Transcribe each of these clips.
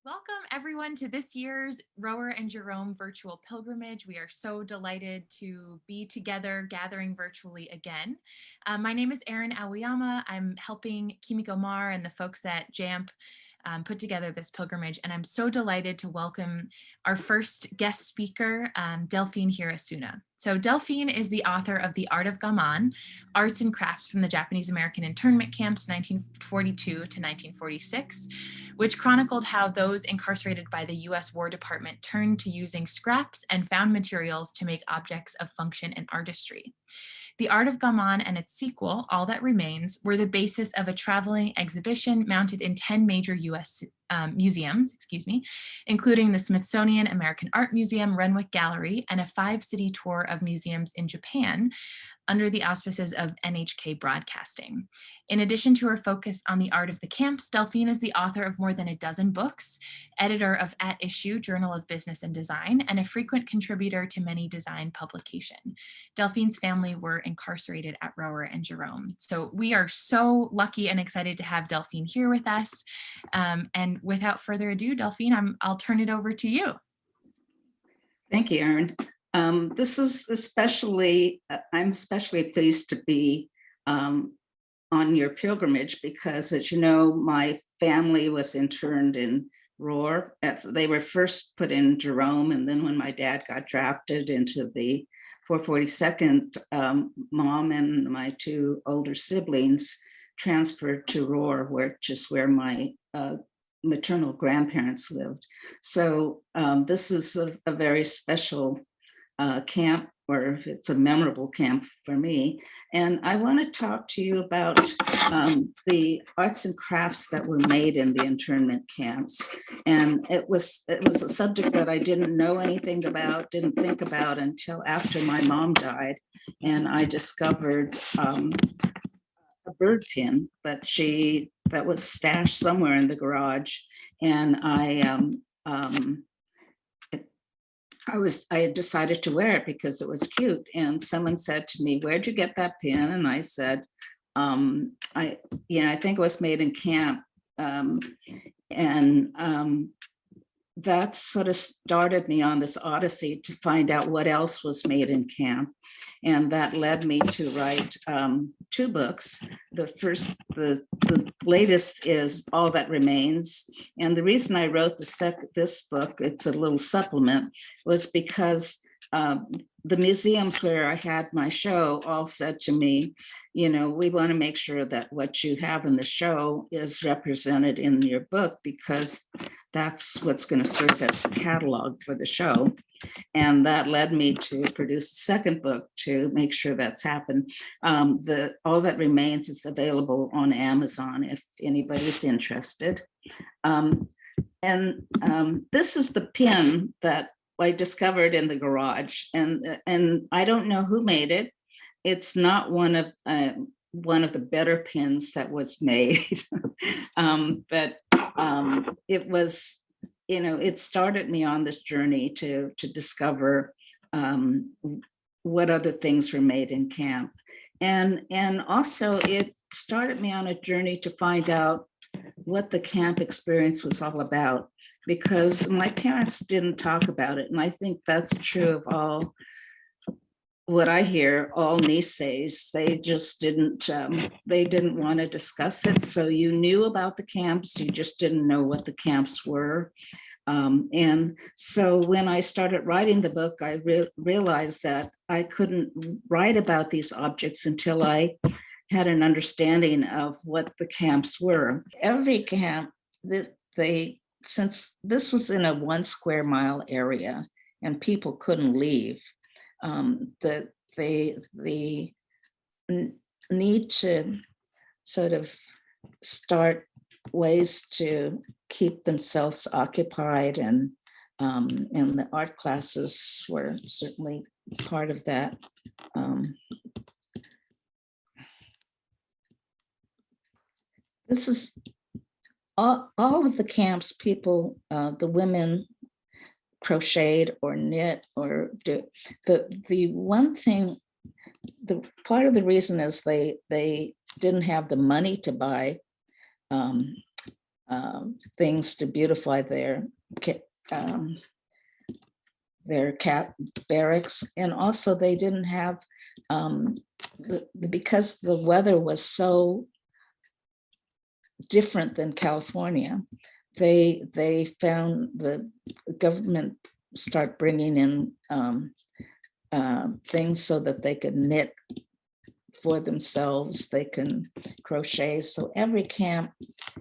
Welcome everyone to this year's Rower and Jerome virtual pilgrimage. We are so delighted to be together gathering virtually again. My name is Erin Aoyama. I'm helping Kimiko Mar and the folks at JAMP put together this pilgrimage, and I'm so delighted to welcome our first guest speaker, Delphine Hirasuna. So Delphine is the author of The Art of Gaman, Arts and Crafts from the Japanese American Internment Camps, 1942 to 1946, which chronicled how those incarcerated by the US War Department turned to using scraps and found materials to make objects of function and artistry. The Art of Gaman and its sequel, All That Remains, were the basis of a traveling exhibition mounted in 10 major US museums, including the Smithsonian American Art Museum, Renwick Gallery, and a 5-city tour of museums in Japan under the auspices of NHK Broadcasting. In addition to her focus on the art of the camps, Delphine is the author of more than a dozen books, editor of At Issue, Journal of Business and Design, and a frequent contributor to many design publications. Delphine's family were incarcerated at Rower and Jerome. So we are so lucky and excited to have Delphine here with us. And without further ado, Delphine, I'll turn it over to you. Thank you, Erin. This is especially, I'm especially pleased to be on your pilgrimage because, as you know, my family was interned in Roar. They were first put in Jerome, and then when my dad got drafted into the 442nd, mom and my two older siblings transferred to Roar, which is where my maternal grandparents lived. So this is a very special camp, or it's a memorable camp for me. And I want to talk to you about the arts and crafts that were made in the internment camps. And it was a subject that I didn't know anything about, didn't think about until after my mom died. And I discovered a bird pin that was stashed somewhere in the garage. And I had decided to wear it because it was cute. And someone said to me, "Where'd you get that pin?" And I said, I think it was made in camp. That sort of started me on this odyssey to find out what else was made in camp. And that led me to write 2 books. The latest is All That Remains. And the reason I wrote this book, it's a little supplement, was because the museums where I had my show all said to me, we want to make sure that what you have in the show is represented in your book, because that's what's going to serve as the catalog for the show. And that led me to produce a second book to make sure that's happened. All That Remains is available on Amazon if anybody's interested. This is the pin that I discovered in the garage, and I don't know who made it. It's not one of the better pins that was made, but it was. It started me on this journey to discover what other things were made in camp. And also it started me on a journey to find out what the camp experience was all about, because my parents didn't talk about it. And I think that's true of all what I hear, all nieces. They just didn't want to discuss it. So you knew about the camps, you just didn't know what the camps were. And so when I started writing the book, I realized that I couldn't write about these objects until I had an understanding of what the camps were. Every camp, since this was in a 1 square mile area and people couldn't leave, that they need to sort of start ways to keep themselves occupied, and the art classes were certainly part of that. This is all of the camps. People, the women crocheted or knit or do the one thing. The part of the reason is they didn't have the money to buy things to beautify um, their cat barracks. And also they didn't have, because the weather was so different than California, they found the government start bringing in things so that they could knit for themselves, they can crochet. So every camp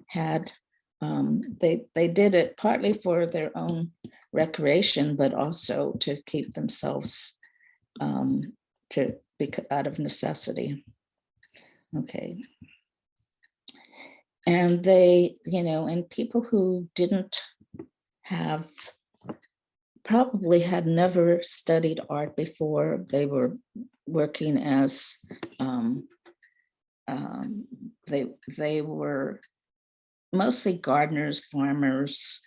had, they did it partly for their own recreation, but also to keep themselves, to be out of necessity. Okay. And they, and people who didn't have, probably had never studied art before, they were working as, they were mostly gardeners, farmers,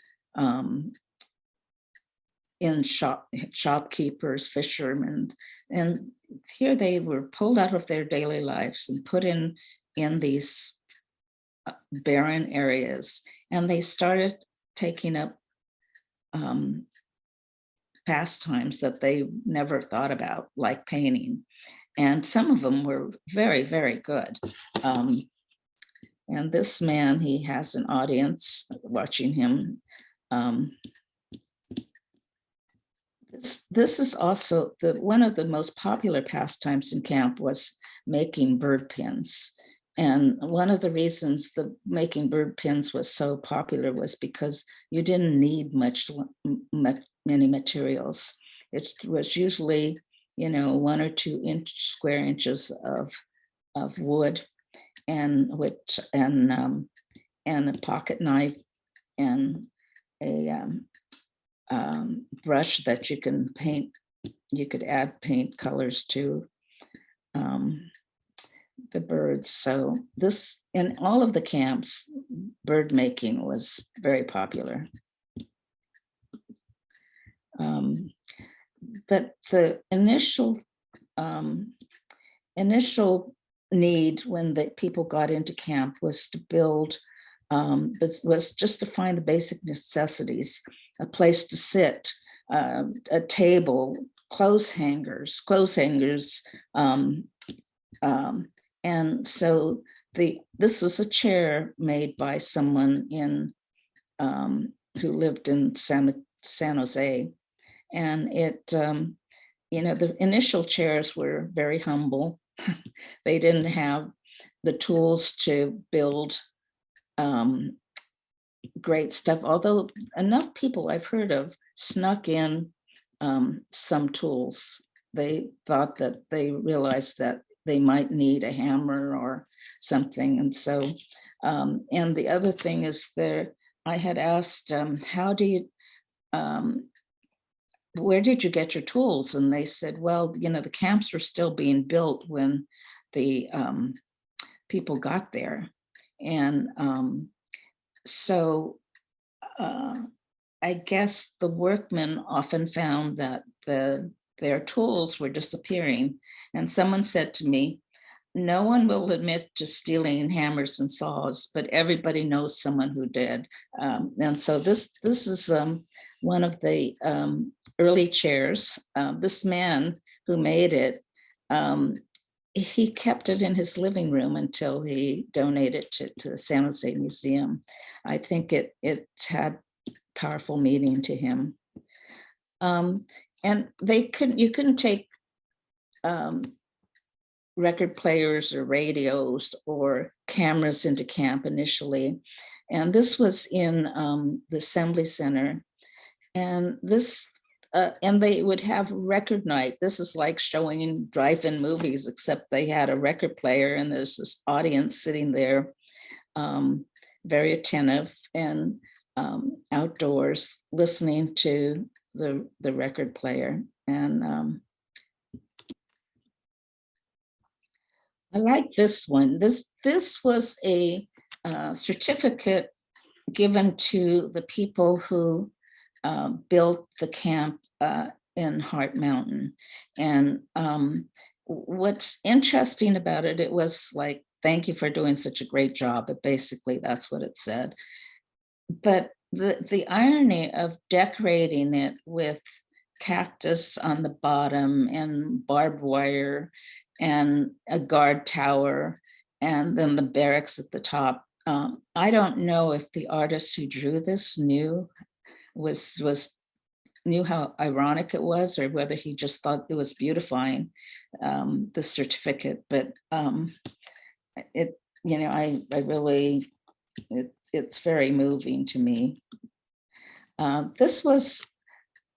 in shopkeepers, fishermen, and here they were pulled out of their daily lives and put in these barren areas, and they started taking up pastimes that they never thought about, like painting, and some of them were very, very good. And this man, he has an audience watching him. This is also one of the most popular pastimes in camp was making bird pins. And one of the reasons the making bird pins was so popular was because you didn't need many materials. It was usually, 1 or 2 square inches of wood, and a pocket knife, and a brush that you can paint. You could add paint colors to the birds. So this, in all of the camps, bird making was very popular. But the initial need when the people got into camp was to build, was just to find the basic necessities, a place to sit, a table, clothes hangers, and so this was a chair made by someone who lived in San Jose, and it, the initial chairs were very humble. They didn't have the tools to build great stuff, although enough people I've heard of snuck in some tools. They thought that they realized that they might need a hammer or something. And so, and the other thing is I had asked, how do you, where did you get your tools? And they said, well, the camps were still being built when the people got there. And so I guess the workmen often found that their tools were disappearing. And someone said to me, no one will admit to stealing hammers and saws, but everybody knows someone who did. And so this is one of the early chairs. This man who made it, he kept it in his living room until he donated it to the San Jose Museum. I think it had powerful meaning to him. And you couldn't take record players or radios or cameras into camp initially. And this was in the Assembly Center. And and they would have record night. This is like showing in drive-in movies, except they had a record player and there's this audience sitting there, very attentive and outdoors listening to the record player. And I like this one. This was a certificate given to the people who built the camp in Heart Mountain. And what's interesting about it, it was like, thank you for doing such a great job. But basically that's what it said. but the irony of decorating it with cactus on the bottom and barbed wire and a guard tower and then the barracks at the top. I don't know if the artist who drew this was knew how ironic it was, or whether he just thought it was beautifying the certificate. But it, you know, I really, it's very moving to me. This was,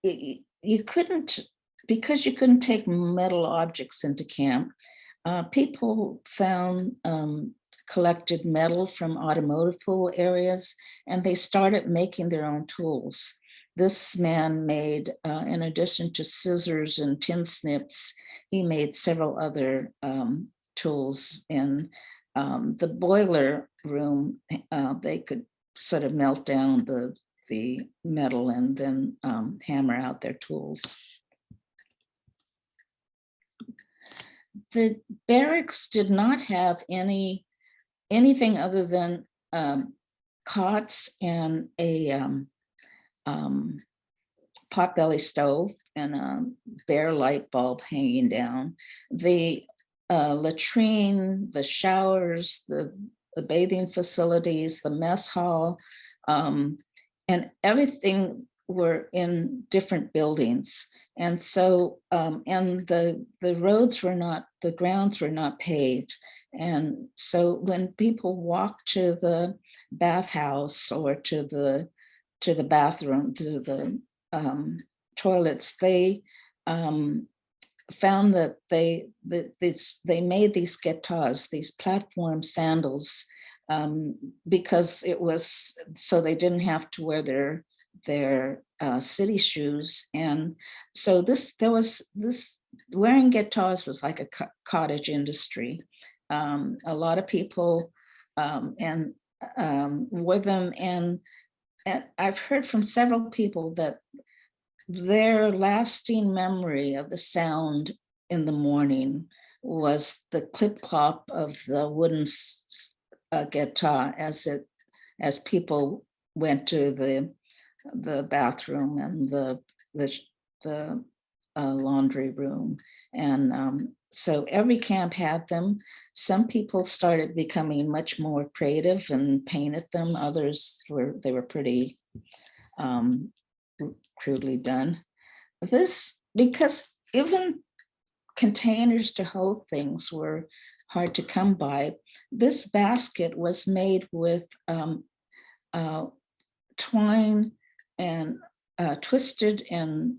you couldn't, because you couldn't take metal objects into camp, people found collected metal from automotive pool areas, and they started making their own tools. This man made, in addition to scissors and tin snips, he made several other tools. In the boiler room, they could sort of melt down the metal and then hammer out their tools. The barracks did not have anything other than cots and a potbelly stove and a bare light bulb hanging down. The latrine, the showers, the bathing facilities, the mess hall, and everything were in different buildings. And so, and the roads were not, the grounds were not paved. And so when people walked to the bathhouse or to the bathroom, to the toilets, they found that they made these guitars, these platform sandals, because it was so they didn't have to wear their city shoes. And so there was this wearing guitars was like a cottage industry. A lot of people and wore them, and I've heard from several people that their lasting memory of the sound in the morning was the clip clop of the wooden guitar as people went to the bathroom and the laundry room. And so every camp had them. Some people started becoming much more creative and painted them. Others were pretty crudely done. This, because even containers to hold things were hard to come by, this basket was made with twine and twisted and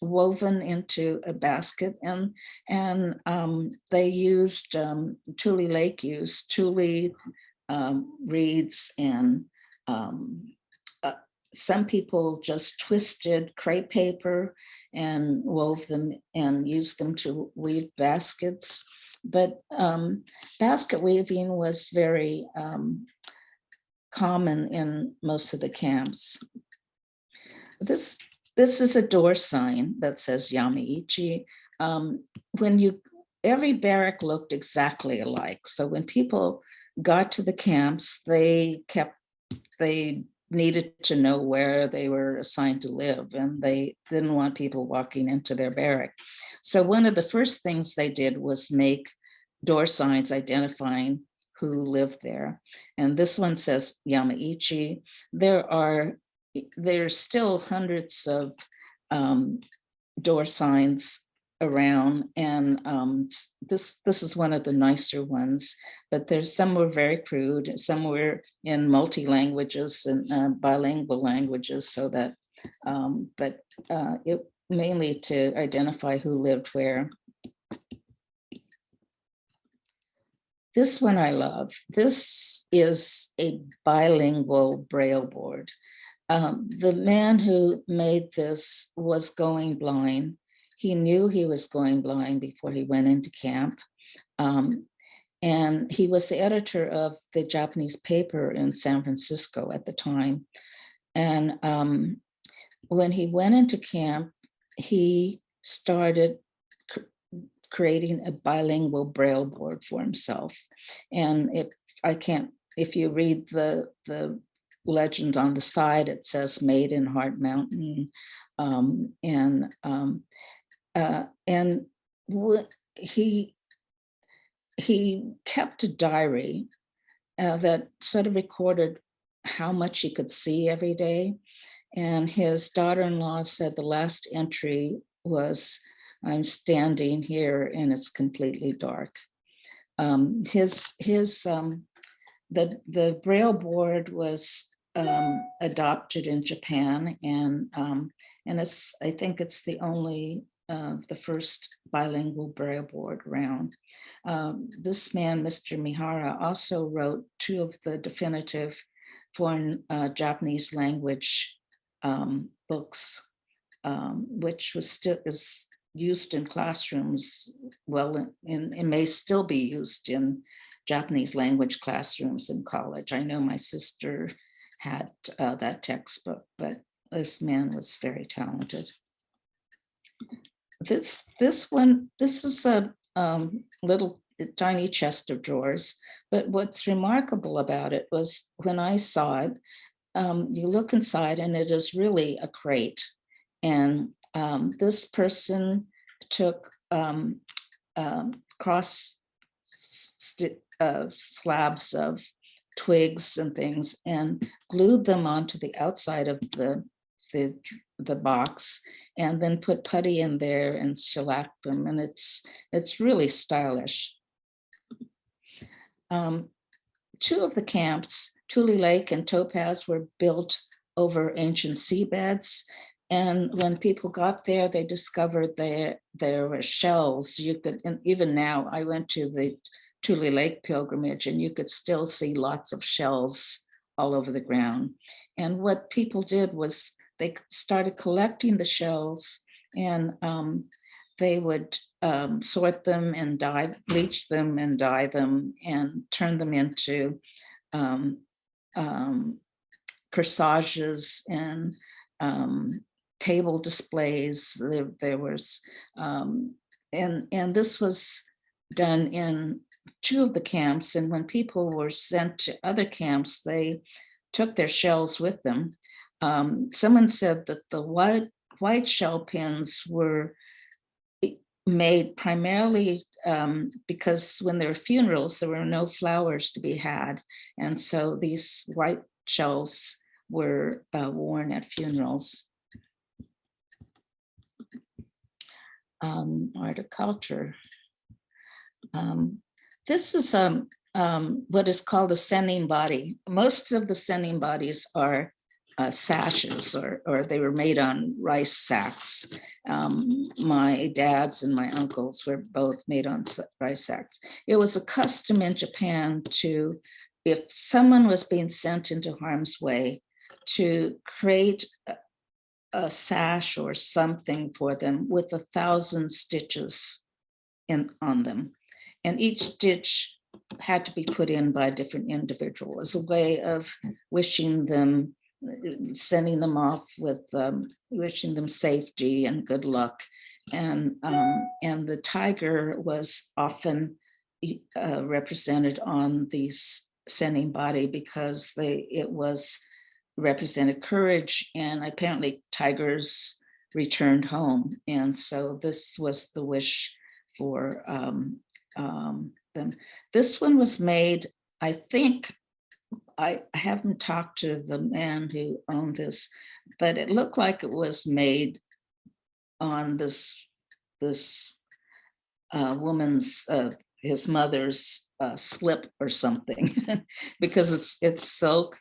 woven into a basket, and they used Tule Lake used Tule reeds, and some people just twisted crepe paper and wove them and used them to weave baskets. But basket weaving was very common in most of the camps. This is a door sign that says Yamaichi. Every barrack looked exactly alike. So when people got to the camps, they needed to know where they were assigned to live, and they didn't want people walking into their barrack. So one of the first things they did was make door signs identifying who lived there. And this one says Yamaichi. There's still hundreds of door signs around, and this is one of the nicer ones, but there's some were very crude, some were in multi-languages and bilingual languages, so that but it mainly to identify who lived where. This one I love. This is a bilingual braille board. The man who made this was going blind. He knew he was going blind before he went into camp. And he was the editor of the Japanese paper in San Francisco at the time. And when he went into camp, he started creating a bilingual braille board for himself. And if you read the legend on the side. It says "Made in Heart Mountain," and he kept a diary that sort of recorded how much he could see every day. And his daughter-in-law said the last entry was, "I'm standing here and it's completely dark." The Braille board was adopted in Japan, and I think it's the first bilingual Braille board around. This man, Mr. Mihara, also wrote two of the definitive foreign Japanese language books, which is used in classrooms, and may still be used in Japanese language classrooms in college. I know my sister had that textbook, but this man was very talented. This is a little tiny chest of drawers, but what's remarkable about it was when I saw it, you look inside and it is really a crate. And this person took cross slabs of twigs and things and glued them onto the outside of the box, and then put putty in there and shellacked them, and it's really stylish. Two of the camps, Tule Lake and Topaz, were built over ancient seabeds. And when people got there, they discovered there were shells. You could, and even now, I went to the Tule Lake pilgrimage, and you could still see lots of shells all over the ground. And what people did was they started collecting the shells, and they would sort them and bleach them and dye them and turn them into corsages and table displays. There was, and this was done in two of the camps. And when people were sent to other camps, they took their shells with them. Someone said that the white shell pins were made primarily because when there were funerals, there were no flowers to be had. And so these white shells were worn at funerals. Art of culture. This is what is called a sending body. Most of the sending bodies are sashes, or they were made on rice sacks. My dad's and my uncle's were both made on rice sacks. It was a custom in Japan to, if someone was being sent into harm's way, to create a sash or something for them with 1,000 stitches on them. And each stitch had to be put in by a different individual as a way of wishing them, sending them off with wishing them safety and good luck. And the tiger was often represented on these sending body because it was represented courage, and apparently tigers returned home. And so this was the wish for them. This one was made, I think, I haven't talked to the man who owned this, but it looked like it was made on this woman's, his mother's slip or something, because it's silk,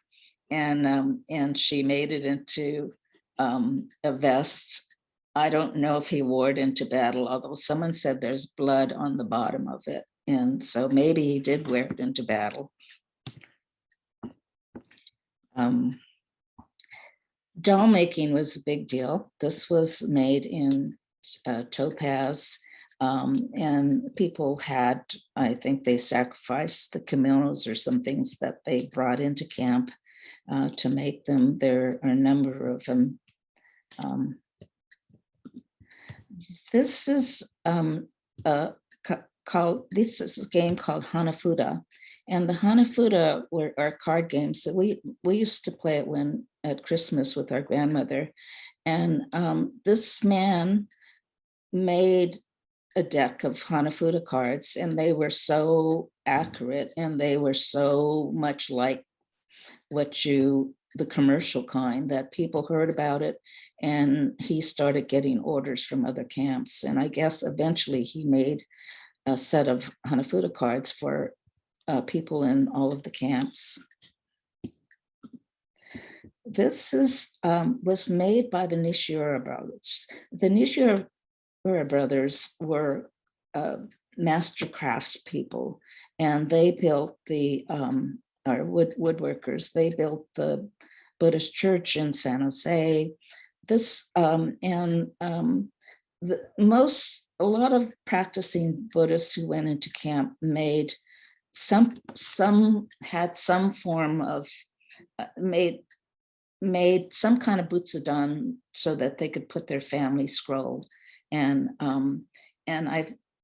and she made it into a vest. I don't know if he wore it into battle, although someone said there's blood on the bottom of it, and so maybe he did wear it into battle. Doll making was a big deal. This was made in Topaz, and people had, I think they sacrificed the kimonos or some things that they brought into camp to make them. There are a number of them. This is a game called Hanafuda, And the Hanafuda are card games that we used to play it at Christmas with our grandmother. And this man made a deck of Hanafuda cards, and they were so accurate, and they were so much like the commercial kind, that people heard about it, and he started getting orders from other camps. And I guess eventually he made a set of Hanafuda cards for people in all of the camps. This was made by the Nishiura brothers. The Nishiura brothers were master crafts people, and they built woodworkers. They built the Buddhist church in San Jose. A lot of practicing Buddhists who went into camp made some had some form of made some kind of butsudan so that they could put their family scroll. And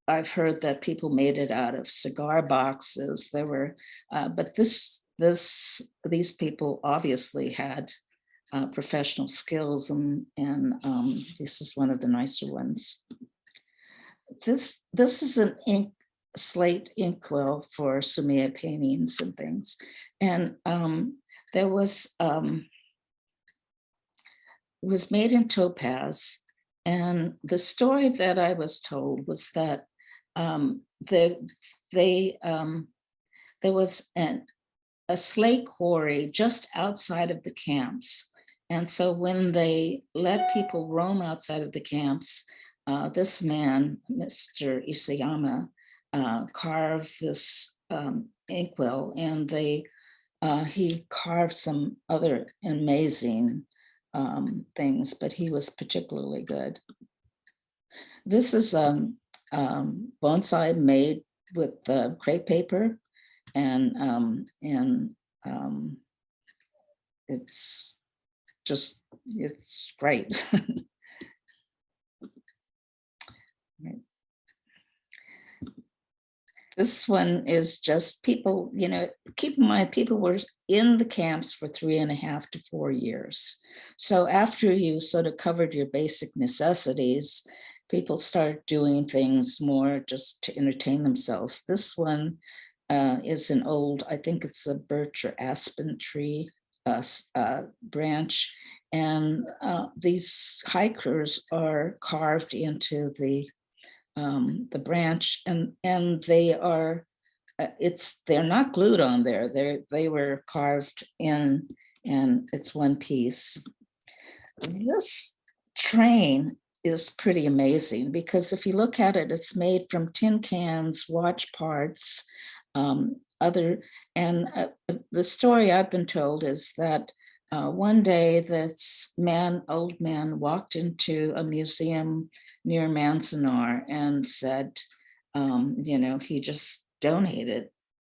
I've heard that people made it out of cigar boxes. There were, but these people obviously had professional skills, and this is one of the nicer ones. This is an slate inkwell for Sumiya paintings and things, and there was made in topaz. And the story that I was told was that there was a slate quarry just outside of the camps. And so when they let people roam outside of the camps, this man, Mr. Isayama, carved this inkwell, and he carved some other amazing things, but he was particularly good. This is bonsai made with crepe paper, and it's great. Right. This one is just people, keep in mind, people were in the camps for 3.5 to 4 years. So after you sort of covered your basic necessities, people start doing things more just to entertain themselves. This one is an old, I think it's a birch or aspen tree branch. And these hikers are carved into the branch, and they are they're not glued on there. They were carved in, and it's one piece. This train is pretty amazing, because if you look at it, it's made from tin cans, watch parts, the story I've been told is that one day this old man walked into a museum near Manzanar and said, he just donated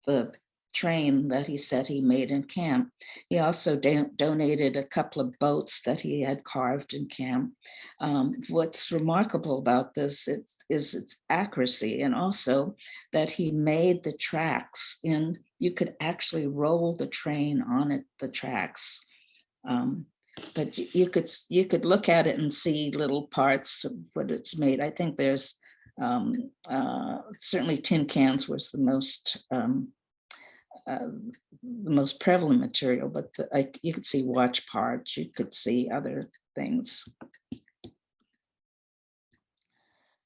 the train that he said he made in camp. He also donated a couple of boats that he had carved in camp. What's remarkable about this is its accuracy, and also that he made the tracks, and you could actually roll the train on the tracks. But you could look at it and see little parts of what it's made. I think there's certainly tin cans was the most prevalent material, but you could see watch parts, you could see other things.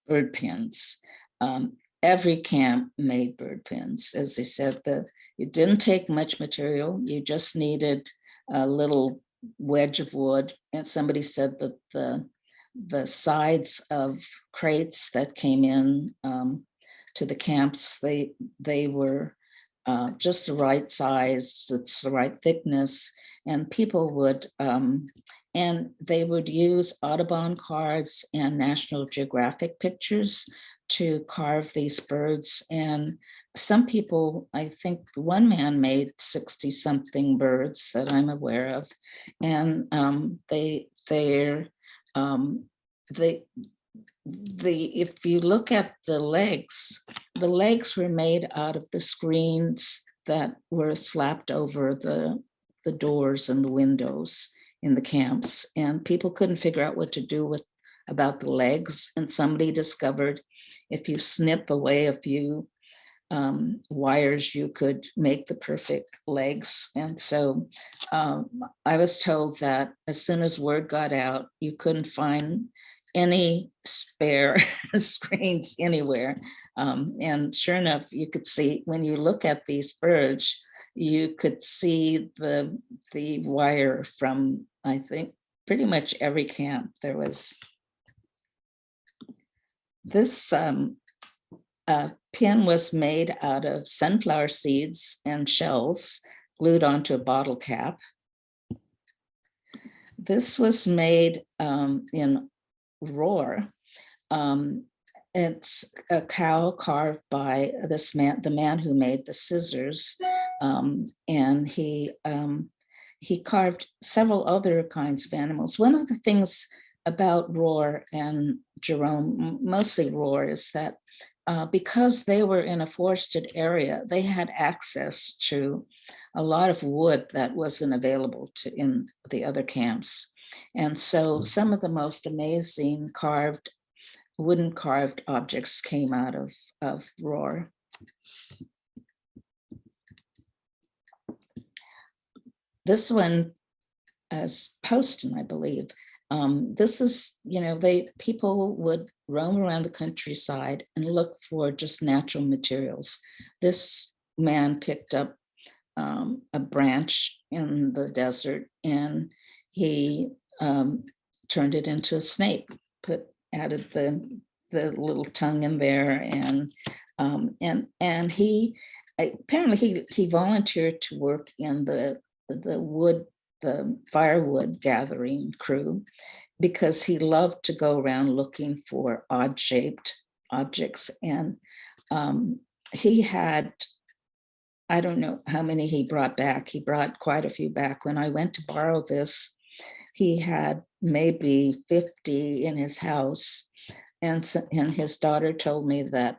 Bird pins. Every camp made bird pins. As they said, it didn't take much material. You just needed a little wedge of wood. And somebody said that the sides of crates that came in to the camps, they were just the right size, it's the right thickness, and people would, and they would use Audubon cards and National Geographic pictures to carve these birds. And some people, I think one man made 60 something birds that I'm aware of. And if you look at the legs were made out of the screens that were slapped over the doors and the windows in the camps, and people couldn't figure out what to do with about the legs. And somebody discovered if you snip away a few wires, you could make the perfect legs. And so I was told that as soon as word got out, you couldn't find any spare screens anywhere. And sure enough, you could see when you look at these birds, you could see the wire from, I think, pretty much every camp. There was this pin was made out of sunflower seeds and shells glued onto a bottle cap. This was made in Roar. It's a cow carved by this man, the man who made the scissors, and he carved several other kinds of animals. One of the things about Roar and Jerome, mostly Roar, is that because they were in a forested area, they had access to a lot of wood that wasn't available in the other camps. And so some of the most amazing wooden carved objects came out of Roar. This one is Poston, I believe. This is, people would roam around the countryside and look for just natural materials. This man picked up a branch in the desert, and he turned it into a snake, added the little tongue in there, and he apparently he volunteered to work in the firewood gathering crew because he loved to go around looking for odd shaped objects. And he had, I don't know how many he brought back. He brought quite a few back. When I went to borrow this, he had maybe 50 in his house. And his daughter told me that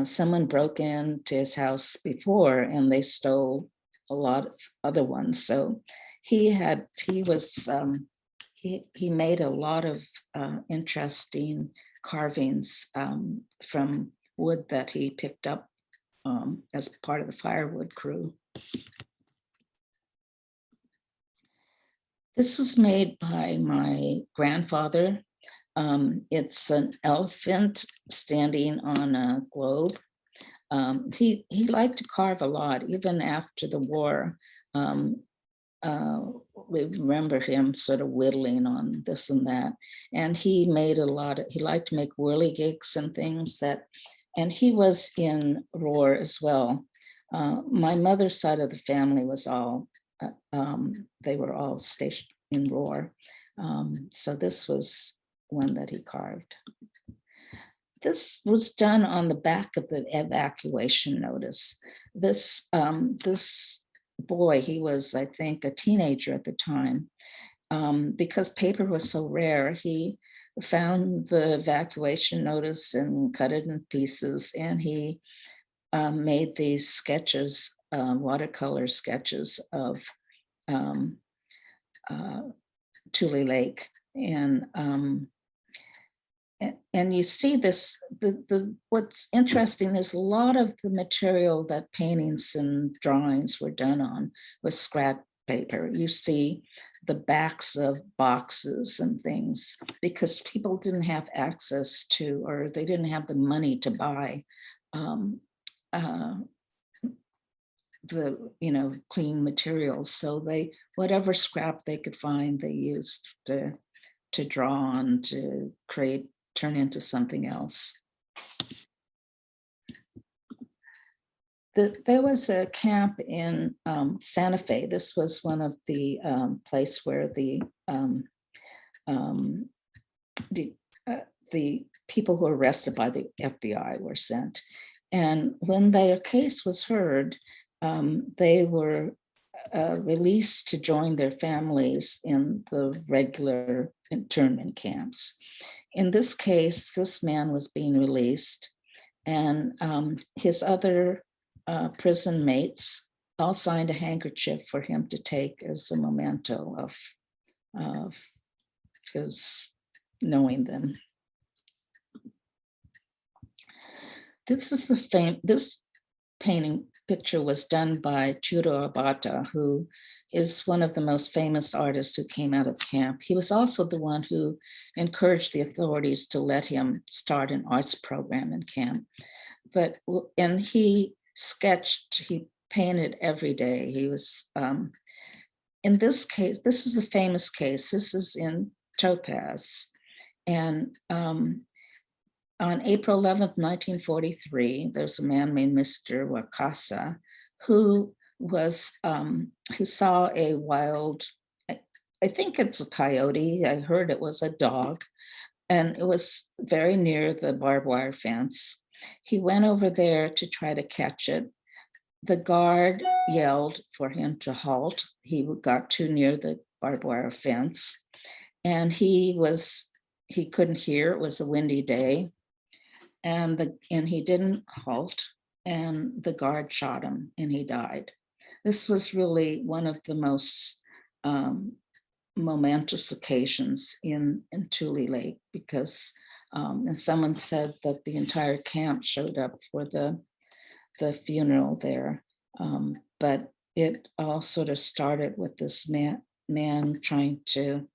someone broke into his house before and they stole a lot of other ones. So he made a lot of interesting carvings from wood that he picked up as part of the firewood crew. This was made by my grandfather. It's an elephant standing on a globe. He liked to carve a lot, even after the war. We remember him sort of whittling on this and that. And he made he liked to make whirligigs and things and he was in Roar as well. My mother's side of the family was they were all stationed in Roar. So this was one that he carved. This was done on the back of the evacuation notice. This boy, he was, I think, a teenager at the time. Because paper was so rare, he found the evacuation notice and cut it in pieces, and he made these sketches, watercolor sketches of Tule Lake. And you see this, what's interesting is a lot of the material that paintings and drawings were done on was scrap paper. You see the backs of boxes and things because people didn't have access to, or they didn't have the money to buy the clean materials. So whatever scrap they could find, they used to draw on, to turn into something else. There was a camp in Santa Fe. This was one of the place where the people who were arrested by the FBI were sent. And when their case was heard, they were released to join their families in the regular internment camps. In this case, this man was being released, and his other prison mates all signed a handkerchief for him to take as a memento of his knowing them. This painting picture was done by Churo Abata, who is one of the most famous artists who came out of camp. He was also the one who encouraged the authorities to let him start an arts program in camp. And he sketched, he painted every day. He was, in this case, this is a famous case. This is in Topaz. And on April 11th, 1943, there's a man named Mr. Wakasa who saw a wild, I think it's a coyote. I heard it was a dog, and it was very near the barbed wire fence. He went over there to try to catch it. The guard yelled for him to halt. He got too near the barbed wire fence, and he couldn't hear. It was a windy day. And he didn't halt, and the guard shot him and he died. This was really one of the most momentous occasions in Tule Lake, because and someone said that the entire camp showed up for the funeral there. But it all sort of started with this man trying to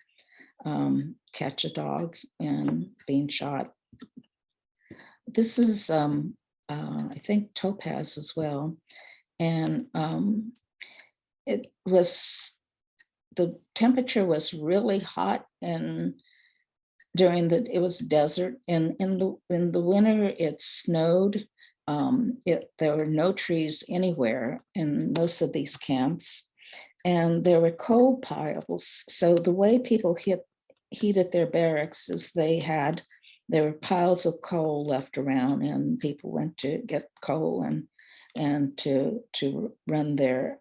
catch a dog and being shot. This is, I think, Topaz as well. And the temperature was really hot, and it was desert. And in the winter, it snowed. There were no trees anywhere in most of these camps. And there were coal piles. So the way people heated their barracks is there were piles of coal left around, and people went to get coal and to run their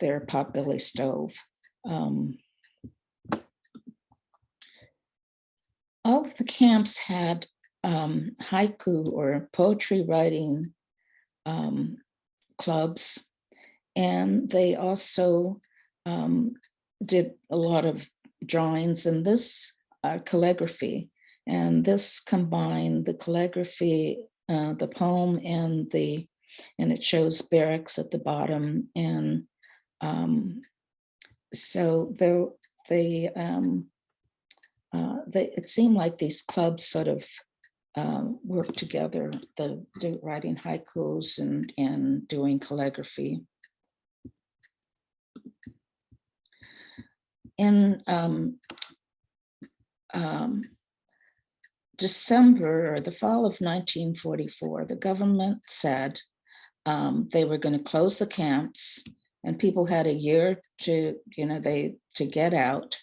potbelly stove. All of the camps had haiku or poetry writing clubs, and they also did a lot of drawings and this calligraphy, and this combined the calligraphy, the poem, and it shows barracks at the bottom. And so it seemed like these clubs sort of worked together, writing haikus and doing calligraphy. In December or the fall of 1944, the government said they were going to close the camps, and people had a year to get out,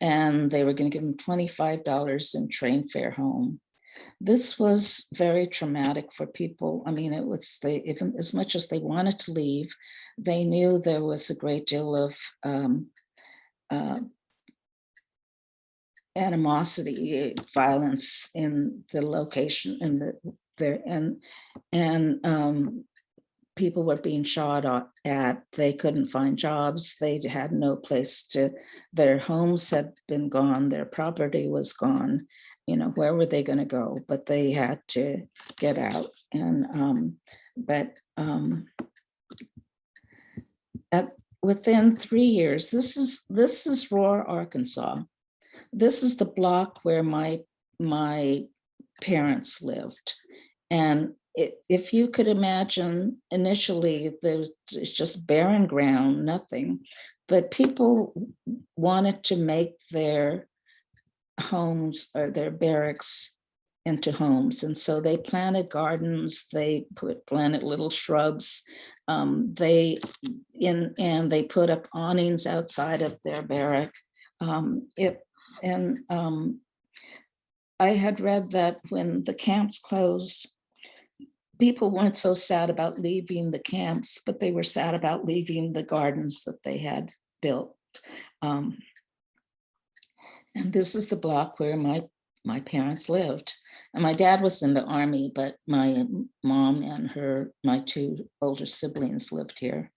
and they were going to give them $25 in train fare home. This was very traumatic for people. I mean, even as much as they wanted to leave, they knew there was a great deal of animosity, violence in the location, and people were being shot at. They couldn't find jobs. They had no place their homes had been gone. Their property was gone. Where were they going to go? But they had to get out. And within 3 years, this is Roar, Arkansas. This is the block where my parents lived. And if you could imagine, initially, it's just barren ground, nothing. But people wanted to make their homes or their barracks into homes. And so they planted gardens, they planted little shrubs. They put up awnings outside of their barrack. I had read that when the camps closed, people weren't so sad about leaving the camps, but they were sad about leaving the gardens that they had built. And this is the block where my my parents lived. And my dad was in the army, but my mom and my two older siblings lived here.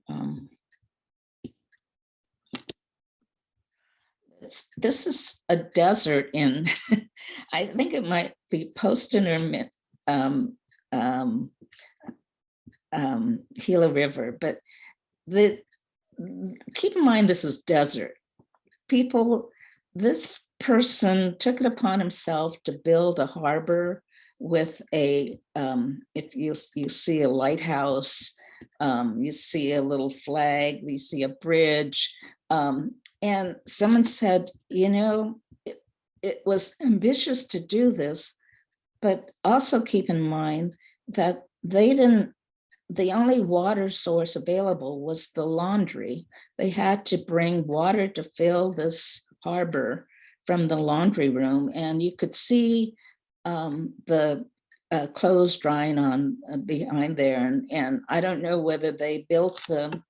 Um, this is a desert in, I think it might be post-intermittent um, Gila River, but keep in mind this is desert. This person took it upon himself to build a harbor with if you see a lighthouse, you see a little flag, you see a bridge, and someone said, it was ambitious to do this, but also keep in mind that the only water source available was the laundry. They had to bring water to fill this harbor from the laundry room, and you could see the clothes drying on behind there. And I don't know whether they built the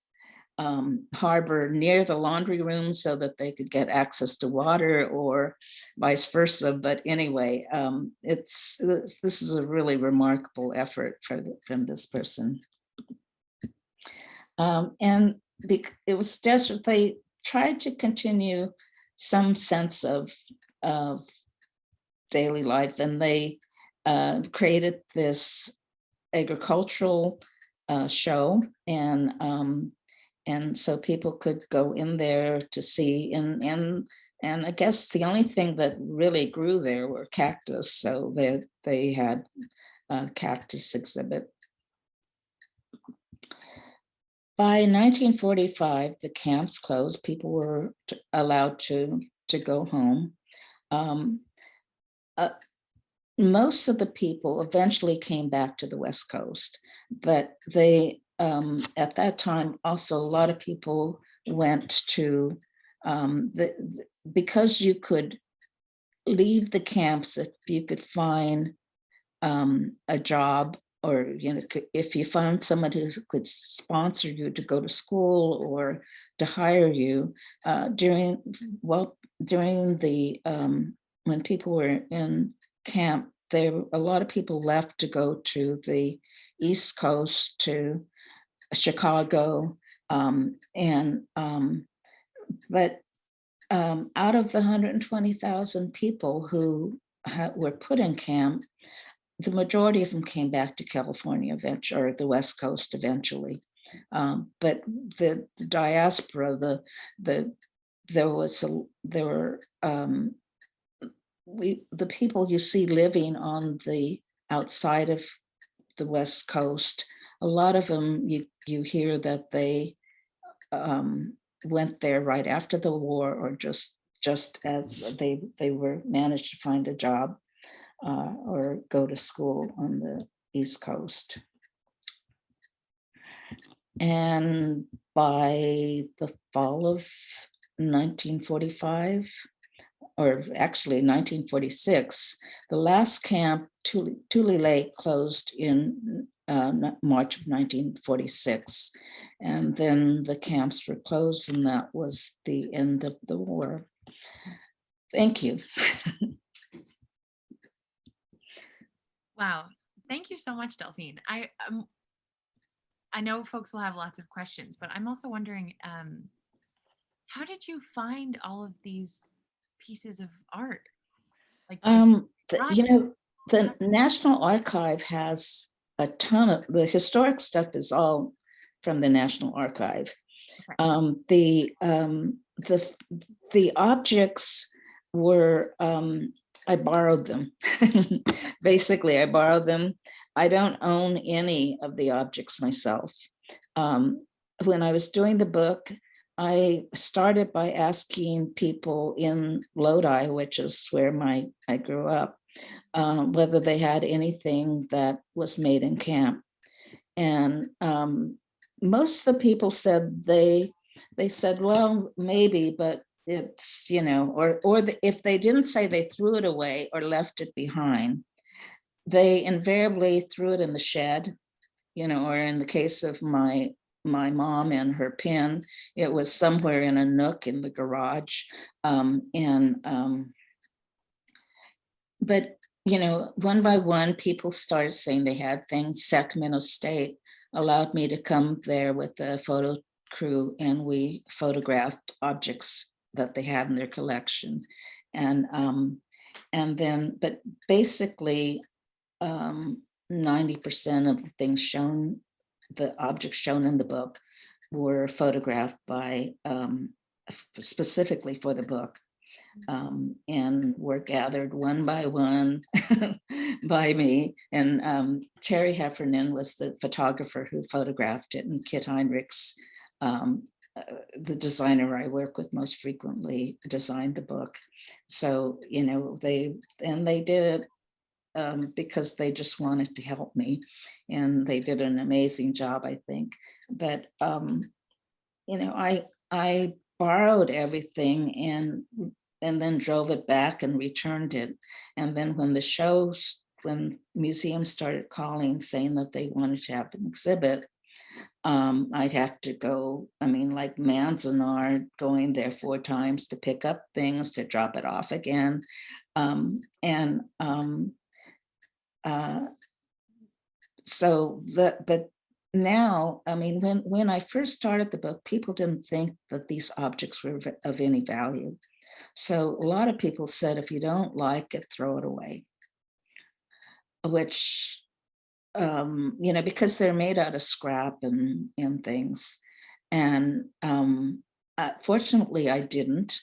harbor near the laundry room so that they could get access to water, or vice versa. But anyway, this is a really remarkable effort from this person. And it was desperate. They tried to continue some sense of daily life, and they created this agricultural show, and so people could go in there to see, and I guess the only thing that really grew there were cactus, so they had a cactus exhibit. By 1945, the camps closed. People were allowed to go home. Most of the people eventually came back to the West Coast, but they, at that time, also a lot of people went to, because you could leave the camps if you could find a job, or if you found someone who could sponsor you to go to school or to hire you during the when people were in camp, a lot of people left to go to the East Coast, to Chicago, but out of the 120,000 people who were put in camp, the majority of them came back to California eventually, or the West Coast eventually. But the diaspora, the people you see living on the outside of the West Coast, a lot of them, you hear that they went there right after the war, or just as they were managed to find a job or go to school on the East Coast. And by the fall of 1945, or actually 1946, the last camp, Tule Lake, closed in March of 1946. And then the camps were closed, and that was the end of the war. Thank you. Wow. Thank you so much, Delphine. I know folks will have lots of questions, but I'm also wondering, how did you find all of these pieces of art? Like, the National Archive has a ton of the historic stuff is all from the National Archive. Okay. The objects were, I borrowed them. Basically, I borrowed them. I don't own any of the objects myself. When I was doing the book, I started by asking people in Lodi, which is where I grew up, whether they had anything that was made in camp. And most of the people said they said, well, maybe, but it's, if they didn't say, they threw it away or left it behind, they invariably threw it in the shed, or in the case of my my mom and her pen. It was somewhere in a nook in the garage. And But, one by one, people started saying they had things. Sacramento State allowed me to come there with a photo crew, and we photographed objects that they had in their collection. And but basically, 90% of the things shown, the objects shown in the book, were photographed by specifically for the book, and were gathered one by one by me. And Terry Heffernan was the photographer who photographed it, and Kit Heinrichs, um, uh, the designer I work with most frequently, designed the book. So, they did it because they just wanted to help me, and they did an amazing job, I think. But I borrowed everything and then drove it back and returned it. And then when museums started calling saying that they wanted to have an exhibit, I'd have to go, like Manzanar, going there 4 times to pick up things, to drop it off again. And uh, but now, when I first started the book, people didn't think that these objects were of any value. So a lot of people said, if you don't like it, throw it away, which, because they're made out of scrap and things. And fortunately, I didn't.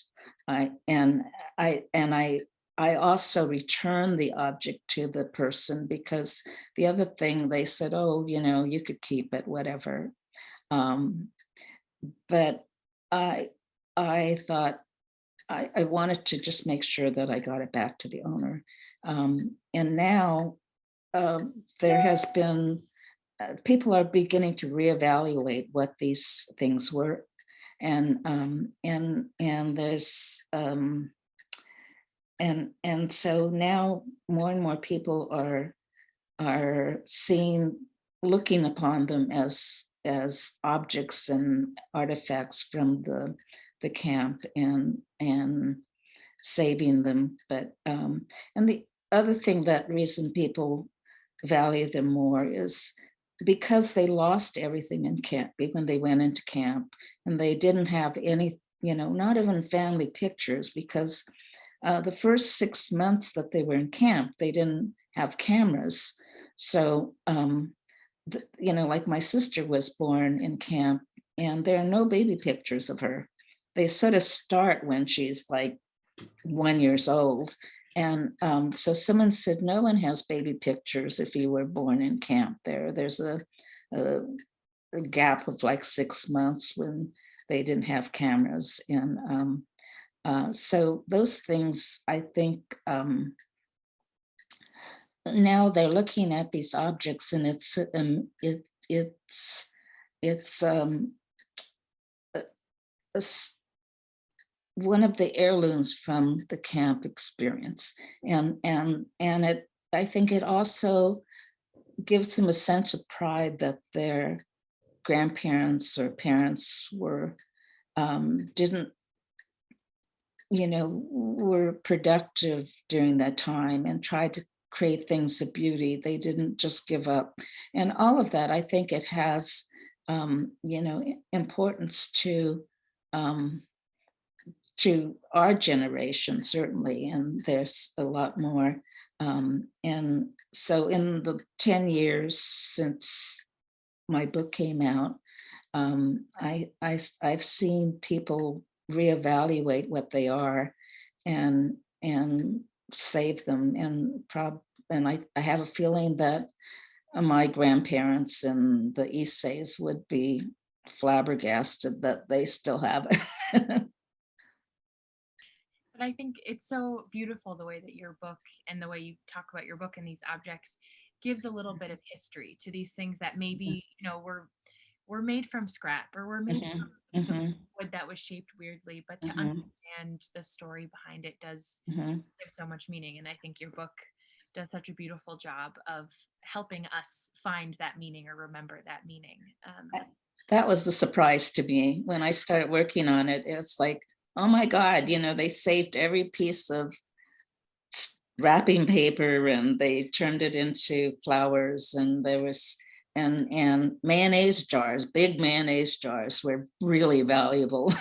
I and I and I also returned the object to the person, because the other thing they said, oh, you could keep it, whatever. Um, but I I thought I wanted to just make sure that I got it back to the owner. And now there has been people are beginning to reevaluate what these things were, and there's and so now more and more people are looking upon them as objects and artifacts from the camp, and saving them. But and the other thing, that reason people value them more, is because they lost everything in camp when they went into camp, and they didn't have any, not even family pictures, because the first 6 months that they were in camp, they didn't have cameras. So, like my sister was born in camp, and there are no baby pictures of her. They sort of start when she's like 1 year old. And so someone said, no one has baby pictures if you were born in camp there. There's a gap of like 6 months when they didn't have cameras. And so those things, I think, now they're looking at these objects, and it's one of the heirlooms from the camp experience, and I think it also gives them a sense of pride that their grandparents or parents didn't, were productive during that time and tried to create things of beauty. They didn't just give up, and all of that. I think it has, importance um, to our generation, certainly, and there's a lot more. And so in the 10 years since my book came out, I've seen people reevaluate what they are, and save them, and I have a feeling that my grandparents and the Issei's would be flabbergasted that they still have it. But I think it's so beautiful the way that your book and the way you talk about your book and these objects gives a little bit of history to these things that maybe, were made from scrap, or were made from Mhm, a piece of mhm, wood that was shaped weirdly, but to mhm, understand the story behind it does mhm. give so much meaning. And I think your book does such a beautiful job of helping us find that meaning or remember that meaning. that was the surprise to me when I started working on it. It's like, oh my God, they saved every piece of wrapping paper and they turned it into flowers, and there was and mayonnaise jars, big mayonnaise jars were really valuable.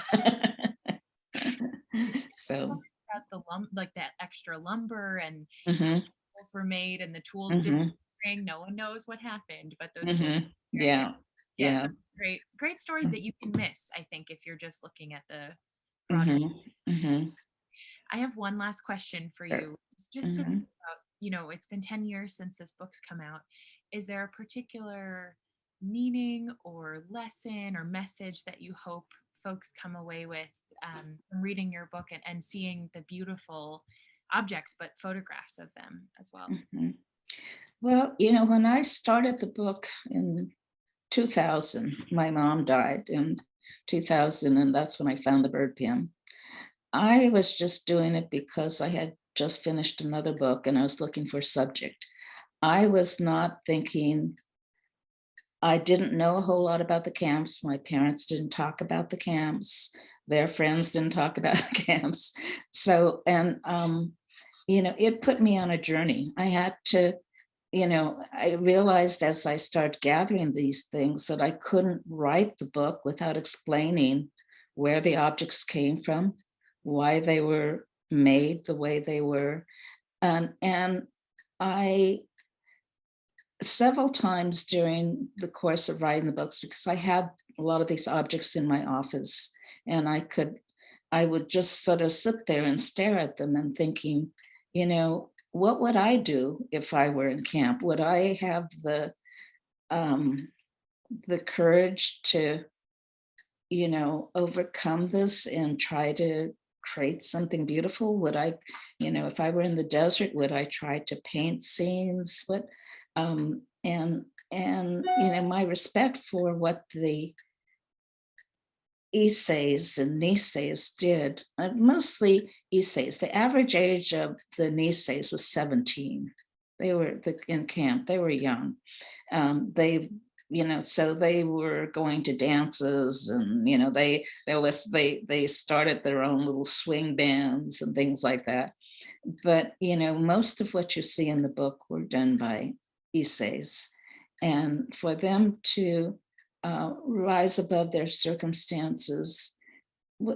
So About the like that extra lumber and how mhm, tools were made and the tools mhm, disappearing. No one knows what happened, but those tools mhm. disappearing. Yeah, Yeah, yeah. those are great stories that you can miss, I think, if you're just looking at the broader. Mhm, mhm. I have one last question for Sure. you. Just to think Mhm. about, it's been 10 years since this book's come out. Is there a particular meaning or lesson or message that you hope folks come away with from reading your book and seeing the beautiful objects, but photographs of them as well? Mhm. Well, when I started the book in 2000, my mom died in 2000, and that's when I found the bird pen. I was just doing it because I had just finished another book and I was looking for a subject. I was not thinking, I didn't know a whole lot about the camps. My parents didn't talk about the camps. Their friends didn't talk about the camps. So, and, it put me on a journey. I had to, I realized as I started gathering these things that I couldn't write the book without explaining where the objects came from, why they were made the way they were. And I several times during the course of writing the books, because I had a lot of these objects in my office, and I would just sort of sit there and stare at them and thinking, what would I do if I were in camp? Would I have um, the courage to, overcome this and try to create something beautiful? Would I, if I were in the desert, would I try to paint scenes? My respect for what the Issei's and Nisei's did, mostly Issei's. The average age of the Nisei's was 17. They were in camp, they were young. So they were going to dances, and they started their own little swing bands and things like that. But most of what you see in the book were done by Issei's, and for them to rise above their circumstances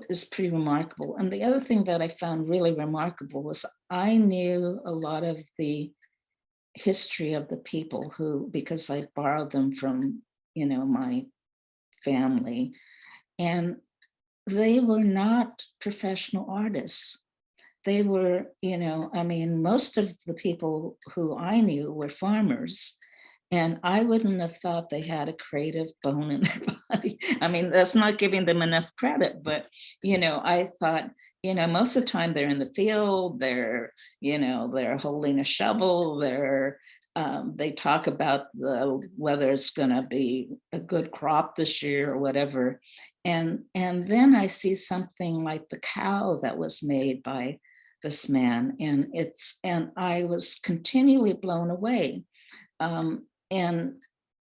is pretty remarkable. And the other thing that I found really remarkable was I knew a lot of the history of the people who, because I borrowed them from, my family, and they were not professional artists. They were, I mean, most of the people who I knew were farmers, and I wouldn't have thought they had a creative bone in their body. I mean, that's not giving them enough credit, but, I thought, most of the time they're in the field, they're holding a shovel, they talk about whether it's going to be a good crop this year or whatever. And then I see something like the cow that was made by this man, and I was continually blown away. Um, and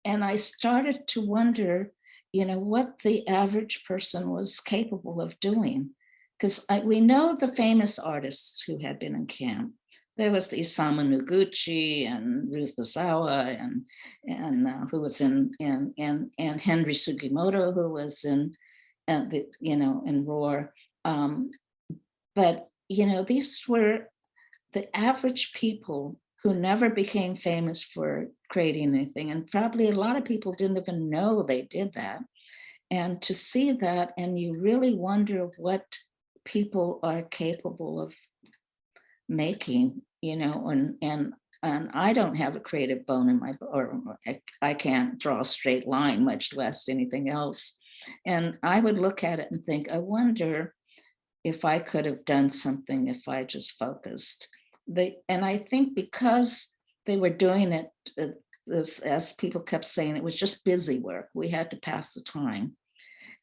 and I started to wonder, what the average person was capable of doing, because we know the famous artists who had been in camp. There was the Isamu Noguchi and Ruth Ozawa, and who was and Henry Sugimoto, who was in Roar. Um, but these were the average people who never became famous for creating anything. And probably a lot of people didn't even know they did that. And to see that, and you really wonder what people are capable of making, and I don't have a creative bone in my, or I can't draw a straight line, much less anything else. And I would look at it and think, I wonder if I could have done something if I just focused. And I think because they were doing it, as people kept saying, it was just busy work. We had to pass the time.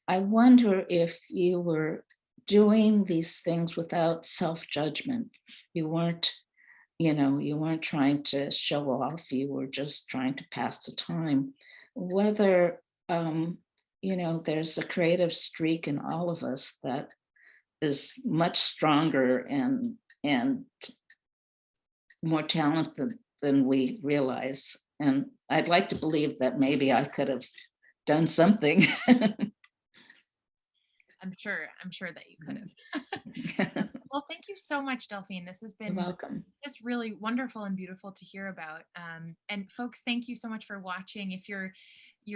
I wonder if you were doing these things without self-judgment. You weren't, you weren't trying to show off. You were just trying to pass the time. Whether there's a creative streak in all of us that is much stronger and more talented than we realize. And I'd like to believe that maybe I could have done something. I'm sure that you could have. Well, thank you so much, Delphine. This has You're been welcome. just really wonderful and beautiful to hear about. And folks, thank you so much for watching. If you're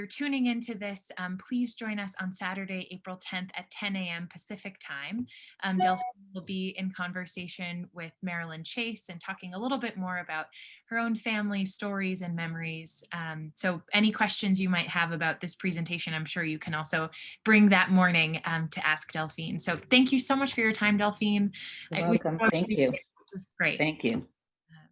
tuning into this, please join us on Saturday, April 10th at 10 a.m. Pacific time. Delphine will be in conversation with Marilyn Chase and talking a little bit more about her own family stories and memories. So any questions you might have about this presentation, I'm sure you can also bring that morning to ask Delphine. So thank you so much for your time, Delphine. You're We welcome. so Thank appreciate you. it. This was great. Thank you.